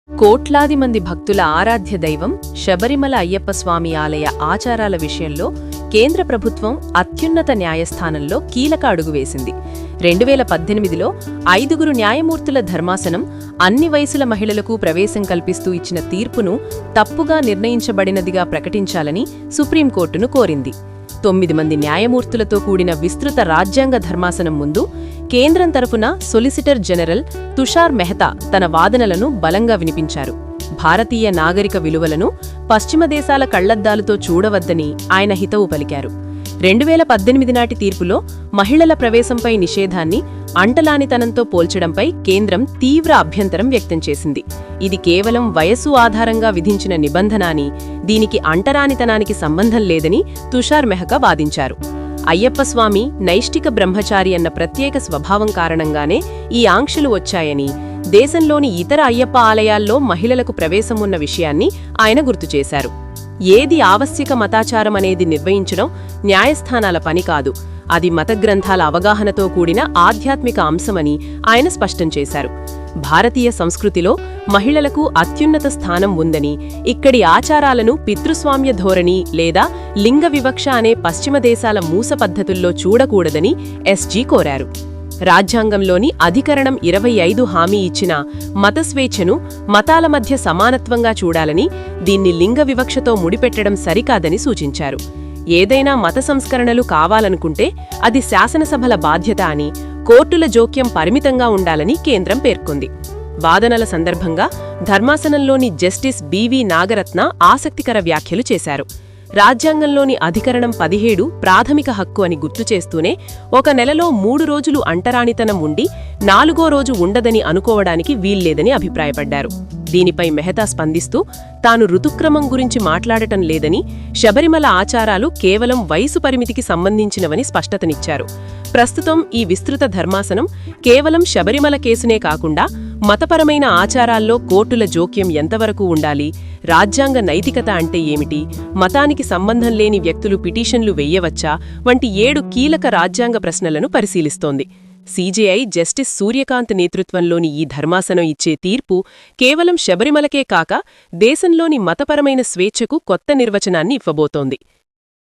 కోట్లాది మంది భక్తుల ఆరాధ్య దైవం శబరిమల అయ్యప్ప స్వామి ఆలయ ఆచారాల విషయంలో కేంద్ర ప్రభుత్వం అత్యున్నత న్యాయస్థానంలో కీలక అడుగు వేసింది. 2018లో 5 న్యాయమూర్తుల ధర్మాసనం అన్ని వయసుల మహిళలకు ప్రవేశం కల్పిస్తూ ఇచ్చిన తీర్పును తప్పుగా నిర్ణయించబడినదిగా ప్రకటించాలని సుప్రీంకోర్టును కోరింది. 9 మంది న్యాయమూర్తులతో కూడిన విస్తృత రాజ్యాంగ ధర్మాసనం ముందు కేంద్రం తరఫున సొలిసిటర్ జనరల్ తుషార్ మెహతా తన వాదనలను బలంగా వినిపించారు. భారతీయ నాగరిక విలువలను పశ్చిమ దేశాల కళ్లద్దాలతో చూడవద్దని ఆయన హితవు పలికారు. 2018 నాటి తీర్పులో మహిళల ప్రవేశంపై నిషేధాన్ని అంటలానితనంతో పోల్చడంపై కేంద్రం తీవ్ర అభ్యంతరం వ్యక్తం చేసింది. ఇది కేవలం వయస్సు ఆధారంగా విధించిన నిబంధన అని, దీనికి అంటరానితనానికి సంబంధం లేదని తుషార్ మెహతా వాదించారు. అయ్యప్ప స్వామి నైష్టిక బ్రహ్మచారి అన్న ప్రత్యేక స్వభావం కారణంగానే ఈ ఆంక్షలు వచ్చాయని, దేశంలోని ఇతర అయ్యప్ప ఆలయాల్లో మహిళలకు ప్రవేశం ఉన్న విషయాన్ని ఆయన గుర్తుచేశారు. ఏది ఆవశ్యక మతాచారం అనేది నిర్వహించడం న్యాయస్థానాల పని కాదు, అది మత గ్రంథాల అవగాహనతో కూడిన ఆధ్యాత్మిక అంశమని ఆయన స్పష్టం చేశారు. భారతీయ సంస్కృతిలో మహిళలకు అత్యున్నత స్థానం ఉందని, ఇక్కడి ఆచారాలను పితృస్వామ్య ధోరణి లేదా లింగ వివక్ష అనే పశ్చిమ దేశాల మూస పద్ధతుల్లో చూడకూడదని ఎస్జీ కోరారు. రాజ్యాంగంలోని అధికరణం 25 హామీ ఇచ్చిన మత స్వేచ్ఛను మతాల మధ్య సమానత్వంగా చూడాలని, దీన్ని లింగ వివక్షతో ముడిపెట్టడం సరికాదని సూచించారు. ఏదైనా మత సంస్కరణలు కావాలనుకుంటే అది శాసనసభల బాధ్యత అని, కోర్టుల జోక్యం పరిమితంగా ఉండాలని కేంద్రం పేర్కొంది. వాదనల సందర్భంగా ధర్మాసనంలోని జస్టిస్ బివి నాగరత్న ఆసక్తికర వ్యాఖ్యలు చేశారు. రాజ్యాంగంలోని అధికరణం 17 ప్రాథమిక హక్కు అని గుర్తుచేస్తూనే, 1 నెలలో 3 రోజులు అంటరానితనం ఉండి 4వ రోజు ఉండదని అనుకోవడానికి వీల్లేదని అభిప్రాయపడ్డారు. దీనిపై మెహతా స్పందిస్తూ, తాను ఋతుక్రమం గురించి మాట్లాడటం లేదని, శబరిమల ఆచారాలు కేవలం వయసు పరిమితికి సంబంధించినవని స్పష్టతనిచ్చారు. ప్రస్తుతం ఈ విస్తృత ధర్మాసనం కేవలం శబరిమల కేసునే కాకుండా మతపరమైన ఆచారాల్లో కోర్టుల జోక్యం ఎంతవరకు ఉండాలి, రాజ్యాంగ నైతికత అంటే ఏమిటి, మతానికి సంబంధం లేని వ్యక్తులు పిటిషన్లు వెయ్యవచ్చా వంటి 7 కీలక రాజ్యాంగ ప్రశ్నలను పరిశీలిస్తోంది. సీజేఐ జస్టిస్ సూర్యకాంత్ నేతృత్వంలోని ఈ ధర్మాసనం ఇచ్చే తీర్పు కేవలం శబరిమలకే కాక దేశంలోని మతపరమైన స్వేచ్ఛకు కొత్త నిర్వచనాన్ని ఇవ్వబోతోంది.